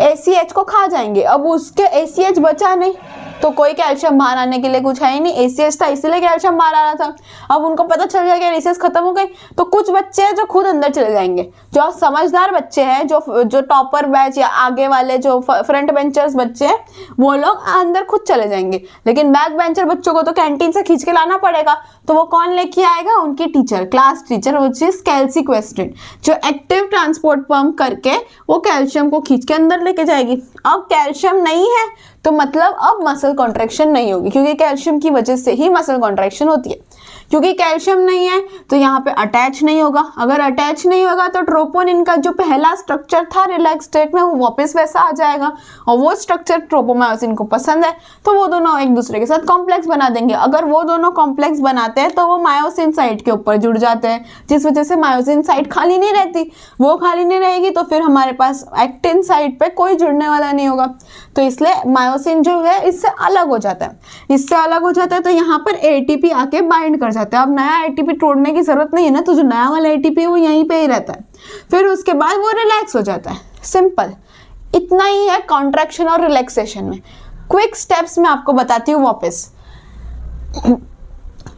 ACH को खा जाएंगे। अब उसके ACH बचा नहीं तो कोई कैल्शियम बाहर आने के लिए कुछ है ही नहीं, ACH था इसीलिए कैल्शियम बाहर आ रहा था। अब उनको पता चल जाएगा रिसर्च खत्म हो गई, तो कुछ बच्चे हैं जो खुद अंदर चले जाएंगे, जो समझदार बच्चे हैं, जो टॉपर बैच या आगे वाले जो फ्रंट बेंचर्स बच्चे हैं, वो लोग अंदर खुद चले जाएंगे। लेकिन बैक बेंचर बच्चों को तो कैंटीन से खींच के लाना पड़ेगा, तो वो कौन लेके आएगा, उनकी teacher, class teacher, which is calsequestrin, जो एक्टिव ट्रांसपोर्ट पंप करके वो कैल्शियम को खींच के अंदर लेके जाएगी। अब कैल्शियम नहीं है तो मतलब अब मसल कॉन्ट्रैक्शन नहीं होगी, क्योंकि कैल्शियम की वजह से ही मसल कॉन्ट्रैक्शन होती है। क्योंकि कैल्शियम नहीं है तो यहाँ पे अटैच नहीं होगा, अगर अटैच नहीं होगा तो ट्रोपोनिन का जो पहला स्ट्रक्चर था रिलैक्स स्टेट में वो वापस वैसा आ जाएगा, और वो स्ट्रक्चर ट्रोपोमायोसिन को पसंद है तो वो दोनों एक दूसरे के साथ कॉम्प्लेक्स बना देंगे। अगर वो दोनों कॉम्प्लेक्स बनाते हैं तो वो मायोसिन साइट के ऊपर जुड़ जाते हैं, जिस वजह से मायोसिन साइट खाली नहीं रहती। वो खाली नहीं रहेगी तो फिर हमारे पास एक्टिन साइट पे कोई जुड़ने वाला नहीं होगा, तो इसलिए मायोसिन जो है इससे अलग हो जाता है। इससे अलग हो जाता है तो यहाँ पर एटीपी आके बाइंड कर जाता है। अब नया एटीपी तोड़ने की जरूरत नहीं है ना, तो जो नया वाला एटीपी है वो यहीं पे ही रहता है, फिर उसके बाद वो रिलैक्स हो जाता है। सिंपल इतना ही है कॉन्ट्रैक्शन और रिलैक्सेशन में। क्विक स्टेप्स में आपको बताती हूँ वापस।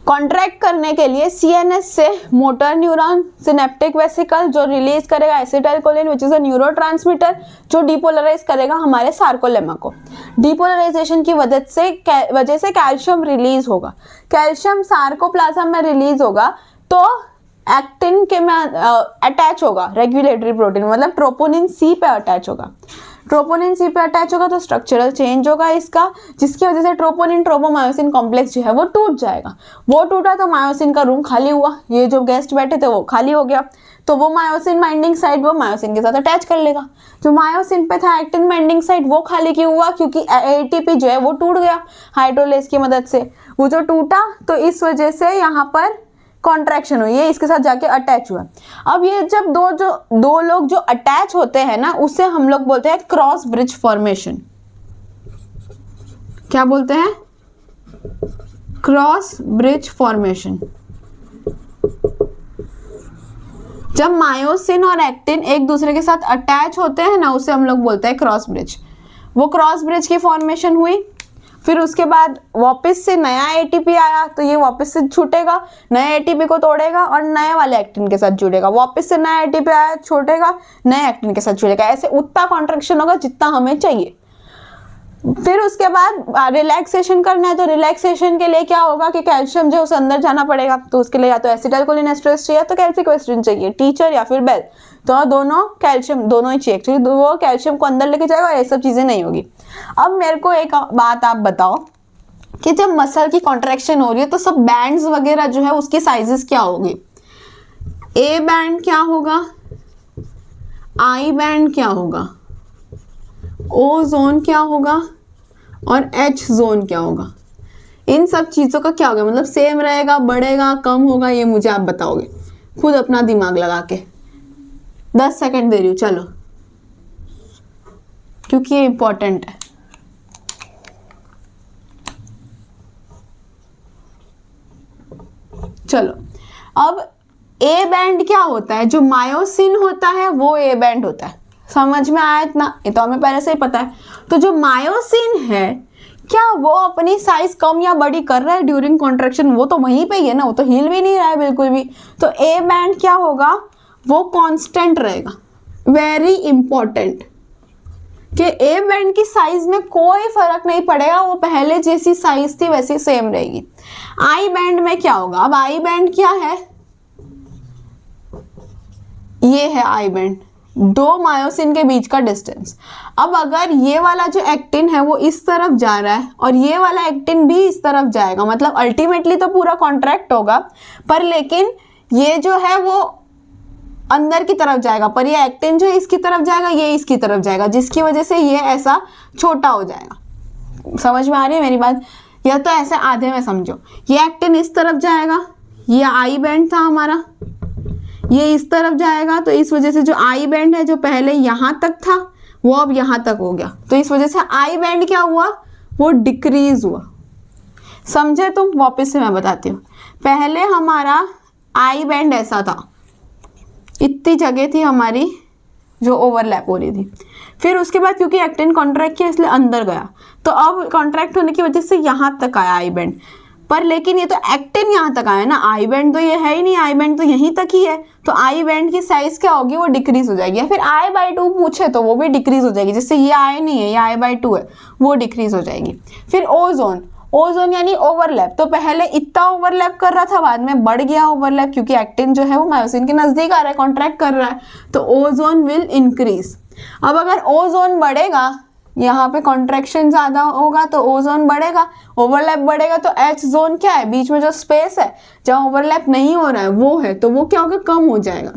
कॉन्ट्रैक्ट करने के लिए सीएनएस से मोटर न्यूरॉन, सिनेप्टिक वेसिकल जो रिलीज करेगा acetylcholine which is a neurotransmitter, जो डिपोलराइज करेगा हमारे सार्कोलेमा को। डिपोलराइजेशन की वजह से कैल्शियम रिलीज होगा, कैल्शियम सार्कोप्लाज्म में रिलीज होगा तो एक्टिन के में अटैच होगा रेगुलेटरी प्रोटीन, मतलब ट्रोपोनिन सी पे अटैच होगा। ट्रोपोनिन सी पे अटैच होगा तो स्ट्रक्चरल चेंज होगा इसका, जिसकी वजह से ट्रोपोनिन ट्रोपोमायोसिन कॉम्प्लेक्स जो है वो टूट जाएगा। वो टूटा तो मायोसिन का रूम खाली हुआ, ये जो गेस्ट बैठे थे वो खाली हो गया, तो वो मायोसिन बाइंडिंग साइट वो मायोसिन के साथ अटैच कर लेगा। जो मायोसिन पे था एक्टिन बाइंडिंग साइट वो खाली क्यों हुआ, क्योंकि एटीपी जो है वो टूट गया हाइड्रोलेस की मदद से। वो जो टूटा तो इस वजह से यहाँ पर कॉन्ट्रैक्शन हुई है, इसके साथ जाके अटैच हुआ। अब ये जब दो लोग जो अटैच होते हैं ना, उसे हम लोग बोलते हैं क्रॉस ब्रिज फॉर्मेशन। क्या बोलते हैं? Cross bridge formation. जब मायोसिन और एक्टिन एक दूसरे के साथ अटैच होते हैं ना, उसे हम लोग बोलते हैं क्रॉस ब्रिज। वो क्रॉस ब्रिज की फॉर्मेशन हुई, फिर उसके बाद वापस से नया एटीपी आया तो ये वापस से छूटेगा, नए एटीपी को तोड़ेगा और नए वाले एक्टिन के साथ जुड़ेगा। वापस से नया एटीपी आया, छूटेगा, नए एक्टिन के साथ जुड़ेगा। ऐसे उतना कॉन्ट्रैक्शन होगा जितना हमें चाहिए। फिर उसके बाद रिलैक्सेशन करना है, तो रिलैक्सेशन के लिए क्या होगा कि कैल्शियम जो उस अंदर जाना पड़ेगा, तो उसके लिए या तो एसिटाइलकोलिन एस्ट्रेस चाहिए तो कैल्सिक्वेस्ट्रिन चाहिए, टीचर या फिर बेल। तो दोनों कैल्शियम दोनों ही चाहिए एक्चुअली, वो कैल्शियम को अंदर लेके जाएगा और ये सब चीजें नहीं होगी। अब मेरे को एक बात आप बताओ कि जब मसल की कॉन्ट्रैक्शन हो रही है तो सब बैंड्स वगैरह जो है उसकी साइजेस क्या होगी? ए बैंड क्या होगा, आई बैंड क्या होगा, ओ जोन क्या होगा और एच जोन क्या होगा? इन सब चीजों का क्या होगा, मतलब सेम रहेगा, बढ़ेगा, कम होगा? ये मुझे आप बताओगे खुद अपना दिमाग लगा के। 10 सेकंड दे रही हूँ, चलो, क्योंकि ये इंपॉर्टेंट है। चलो, अब ए बैंड क्या होता है? जो मायोसिन होता है वो ए बैंड होता है। समझ में आया इतना? ये तो हमें पहले से ही पता है। तो जो मायोसिन है क्या वो अपनी साइज कम या बड़ी कर रहा है ड्यूरिंग कॉन्ट्रैक्शन? वो तो वहीं पे ही है ना, वो तो हिल भी नहीं रहा है बिल्कुल भी। तो ए बैंड क्या होगा, वो कांस्टेंट रहेगा। वेरी इंपॉर्टेंट कि ए बैंड की साइज में कोई फर्क नहीं पड़ेगा, वो पहले जैसी साइज थी वैसी सेम रहेगी। आई बैंड में क्या होगा? अब आई बैंड क्या है? ये है आई बैंड, दो मायोसिन के बीच का डिस्टेंस। अब अगर ये वाला जो एक्टिन है वो इस तरफ जा रहा है और ये वाला एक्टिन भी इस तरफ जाएगा, मतलब अल्टीमेटली तो पूरा कॉन्ट्रैक्ट होगा, पर लेकिन ये जो है वो अंदर की तरफ जाएगा, पर ये एक्टिन जो है इसकी तरफ जाएगा, ये इसकी तरफ जाएगा, जिसकी वजह से ये ऐसा छोटा हो जाएगा। समझ में आ रही है मेरी बात? या तो ऐसे आधे में समझो, ये एक्टिन इस तरफ जाएगा, ये आई बैंड था हमारा, ये इस तरफ जाएगा, तो इस वजह से जो आई बैंड है जो पहले यहां तक था वो अब यहां तक हो गया, तो इस वजह से आई बैंड क्या हुआ, वो डिक्रीज हुआ। समझे तुम? वापस से मैं बताती हूँ। पहले हमारा आई बैंड ऐसा था, इतनी जगह थी हमारी जो ओवरलैप हो रही थी। फिर उसके बाद क्योंकि एक्टिन कॉन्ट्रैक्ट किया इसलिए अंदर गया, तो अब कॉन्ट्रैक्ट होने की वजह से यहां तक आया आई बैंड, पर लेकिन ये तो एक्टिन यहाँ तक आया ना, आई बैंड तो ये है ही नहीं, आई बैंड तो यहीं तक ही है। तो आई बैंड की साइज क्या होगी, वो डिक्रीज हो जाएगी। या फिर आई बाई 2 पूछे तो वो भी डिक्रीज हो जाएगी, जिससे ये आई नहीं है, ये आई बाई 2 है, वो डिक्रीज हो जाएगी। फिर ओजोन, ओजोन यानी ओवरलैप, तो पहले इतना ओवरलैप कर रहा था, बाद में बढ़ गया ओवरलैप, क्योंकि एक्टिन जो है वो मायोसिन के नजदीक आ रहा है, कॉन्ट्रैक्ट कर रहा है, तो ओजोन विल इंक्रीज। अब अगर ओजोन बढ़ेगा यहाँ पे कॉन्ट्रैक्शन ज्यादा होगा तो ओ जोन बढ़ेगा, ओवरलैप बढ़ेगा तो एच जोन क्या है, बीच में जो स्पेस है जहाँ ओवरलैप नहीं हो रहा है वो है, तो वो क्या होगा, कम हो जाएगा।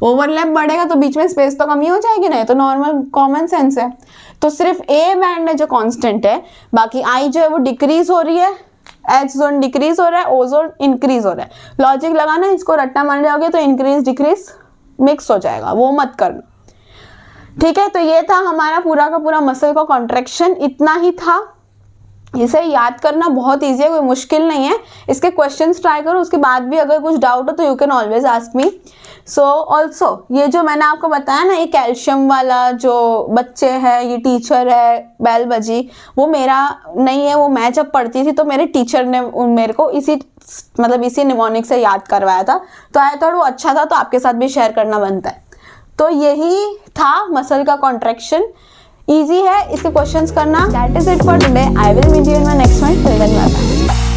ओवरलैप बढ़ेगा तो बीच में स्पेस तो कम ही हो जाएगी ना, तो नॉर्मल कॉमन सेंस है। तो सिर्फ ए बैंड है जो कांस्टेंट है, बाकी आई जो है वो डिक्रीज हो रही है, एच जोन डिक्रीज हो रहा है, ओ जोन इंक्रीज हो रहा है। लॉजिक लगाना, इसको रट्टा मान जाओगे तो इंक्रीज डिक्रीज मिक्स हो जाएगा, वो मत करना, ठीक है। तो ये था हमारा पूरा का पूरा मसल का कॉन्ट्रैक्शन, इतना ही था। इसे याद करना बहुत ईजी है, कोई मुश्किल नहीं है। इसके क्वेश्चंस ट्राई करो, उसके बाद भी अगर कुछ डाउट हो तो you can always ask me. So also ये जो मैंने आपको बताया ना, ये कैल्शियम वाला जो बच्चे हैं, ये टीचर है बैल बजी, वो मेरा नहीं है, वो मैं जब पढ़ती थी तो मेरे टीचर ने मेरे को इसी निमोनिक से याद करवाया था, तो आई थॉट वो अच्छा था, तो आपके साथ भी शेयर करना बनता है। तो यही था मसल का कॉन्ट्रैक्शन, इजी है, इसके क्वेश्चंस करना। That is it for today, I will meet you in my next one, till then bye bye.